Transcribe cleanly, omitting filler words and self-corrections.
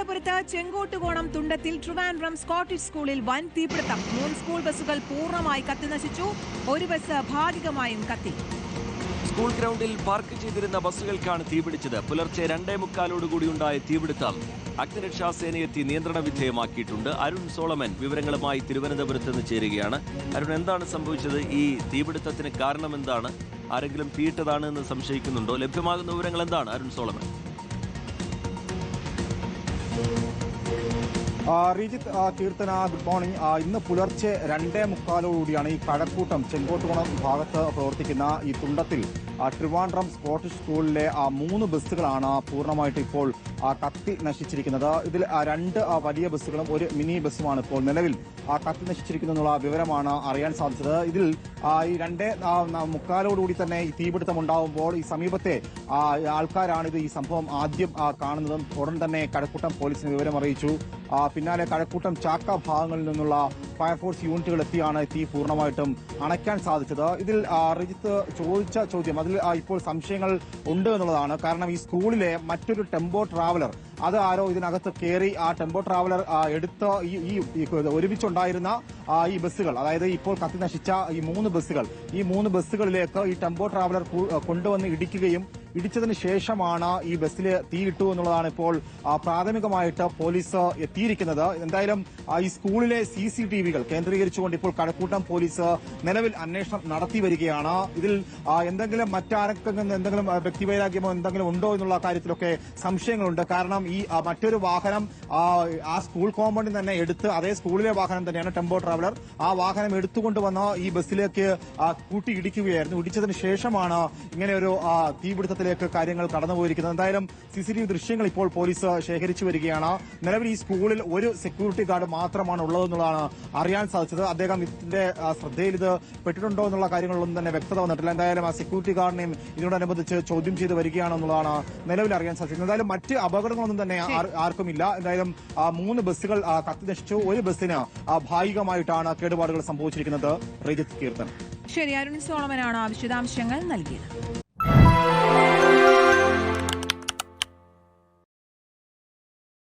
തിരുവനന്തപുരത്ത് ചെങ്കോട്ടുകോണം തുണ്ടത്തിൽ ട്രിവാൻഡ്രം സ്കോട്ടിഷ് സ്കൂളിൽ വൻ തീപിടുത്തം. 3 സ്കൂൾ ബസ്സുകൾ പൂർണ്ണമായി കത്തിനശിച്ചു. ഒരു ബസ് ഭാഗികമായും കത്തി. സ്കൂൾ ഗ്രൗണ്ടിൽ പാർക്ക് ചെയ്തിരുന്ന ബസ്സുകൾക്കാണ് തീപിടിച്ചത്. പുലർച്ചെ 2:45 തീപിടുത്തം അഗ്നിരക്ഷാ സേനയെത്തി നിയന്ത്രണ വിധേയമാക്കിയിട്ടുണ്ട്. അരുൺ സോളമൻ വിവരങ്ങളുമായി തിരുവനന്തപുരത്ത് നിന്ന് ചേരുകയാണ്. അരുൺ, എന്താണ് സംഭവിച്ചത്? ഈ തീപിടുത്തത്തിന് കാരണം എന്താണ്? ആരെങ്കിലും തീയിട്ടതാണ് എന്ന് സംശയിക്കുന്നുണ്ടോ? ലഭ്യമാകുന്ന വിവരങ്ങൾ എന്താണ് Arun Solomon? Rejith, Keerthana, good morning. ഇന്ന് പുലർച്ചെ 2:45 ഈ കഴക്കൂട്ടം ചെങ്കോട്ടുകുളം ഭാഗത്ത് പ്രവർത്തിക്കുന്ന ഈ തുണ്ടത്തിൽ ട്രിവാൻഡ്രം സ്കോട്ടിഷ് സ്കൂളിലെ 3 ബസ്സുകളാണ് പൂർണ്ണമായിട്ട് ഇപ്പോൾ കത്തി നശിച്ചിരിക്കുന്നത്. ഇതിൽ 2 വലിയ ബസ്സുകളും ഒരു മിനി ബസ്സുമാണ് ഇപ്പോൾ നിലവിൽ കത്തി നശിച്ചിരിക്കുന്നുള്ള വിവരമാണ് അറിയാൻ സാധിച്ചത്. ഇതിൽ ഈ 2:45 തന്നെ ഈ തീപിടുത്തം ഉണ്ടാവുമ്പോൾ ഈ സമീപത്തെ ആൾക്കാരാണ് ഈ സംഭവം ആദ്യം കാണുന്നതും. ഉടൻ തന്നെ കഴക്കൂട്ടം പോലീസിന് വിവരം അറിയിച്ചു. പിന്നാലെ കഴക്കൂട്ടം ചാക്ക ഭാഗങ്ങളിൽ നിന്നുള്ള ഫയർഫോഴ്സ് യൂണിറ്റുകൾ എത്തിയാണ് തീ പൂർണ്ണമായിട്ടും അണയ്ക്കാൻ സാധിച്ചത്. ഇതിൽ റിജിത്ത് ചോദിച്ച ചോദ്യം, അതിൽ ഇപ്പോൾ സംശയങ്ങൾ ഉണ്ട് എന്നുള്ളതാണ്. കാരണം ഈ സ്കൂളിലെ മറ്റൊരു ടെമ്പോ ട്രാവലർ അത് ആരോ ഇതിനകത്ത് കയറി ആ ടെമ്പോ ട്രാവലർ എടുത്ത് ഈ ഒരുമിച്ചുണ്ടായിരുന്ന ഈ ബസ്സുകൾ, അതായത് ഇപ്പോൾ കത്തി നശിച്ച ഈ 3 ബസ്സുകൾ, ഈ 3 ബസ്സുകളിലേക്ക് ഈ ടെമ്പോ ട്രാവലർ കൊണ്ടുവന്ന് ഇടിക്കുകയും ഇടിച്ചതിന് ശേഷമാണ് ഈ ബസ്സിൽ തീയിട്ടു എന്നുള്ളതാണ് ഇപ്പോൾ പ്രാഥമികമായിട്ട് പോലീസ് എത്തിയിരിക്കുന്നത്. എന്തായാലും ഈ സ്കൂളിലെ CCTVകൾ കേന്ദ്രീകരിച്ചുകൊണ്ട് ഇപ്പോൾ കഴക്കൂട്ടം പോലീസ് നിലവിൽ അന്വേഷണം നടത്തി വരികയാണ്. ഇതിൽ എന്തെങ്കിലും മറ്റാർക്കെങ്കിലും എന്തെങ്കിലും വ്യക്തിവൈരാഗ്യമോ എന്തെങ്കിലും ഉണ്ടോ എന്നുള്ള കാര്യത്തിലൊക്കെ സംശയങ്ങളുണ്ട്. കാരണം ഈ മറ്റൊരു വാഹനം ആ സ്കൂൾ കോമ്പൗണ്ടിൽ തന്നെ എടുത്ത്, അതേ സ്കൂളിലെ വാഹനം തന്നെയാണ് ടെമ്പോ ട്രാവലർ, ആ വാഹനം എടുത്തുകൊണ്ടുവന്ന് ഈ ബസ്സിലേക്ക് കൂട്ടി ഇടിക്കുകയായിരുന്നു. ഇടിച്ചതിന് ശേഷമാണ് ഇങ്ങനെ ഒരു തീപിടുത്തത്തിലേക്ക് കാര്യങ്ങൾ കടന്നുപോയിരിക്കുന്നത്. എന്തായാലും CCTV ദൃശ്യങ്ങൾ ഇപ്പോൾ പോലീസ് ശേഖരിച്ചു വരികയാണ്. നിലവിൽ ഈ സ്കൂളിൽ ഒരു സെക്യൂരിറ്റി ഗാർഡ് മാത്രമാണ് ഉള്ളതെന്നുള്ളതാണ് അറിയാൻ സാധിച്ചത്. അദ്ദേഹം ഇതിന്റെ ശ്രദ്ധയിൽ ഇത് പെട്ടിട്ടുണ്ടോ എന്നുള്ള കാര്യങ്ങളൊന്നും തന്നെ വ്യക്തത വന്നിട്ടില്ല. എന്തായാലും ആ സെക്യൂരിറ്റി ഗാർഡിനെയും ഇതിനോടനുബന്ധിച്ച് ചോദ്യം ചെയ്ത് വരികയാണെന്നുള്ളതാണ് നിലവിൽ അറിയാൻ സാധിച്ചത്. എന്തായാലും മറ്റ് അപകടങ്ങളൊന്നും തന്നെ ആർക്കുമില്ല. എന്തായാലും 3 ബസ്സുകൾ കത്തിനശിച്ചു. ഒരു ബസ്സിന് ഭാഗികമായിട്ടാണ് കേടുപാടുകൾ സംഭവിച്ചിരിക്കുന്നത്. റിജിത്ത്, കീർത്തൻ. ശരി, അരുൺ സോളമനാണ് വിശദാംശങ്ങൾ നൽകിയത്.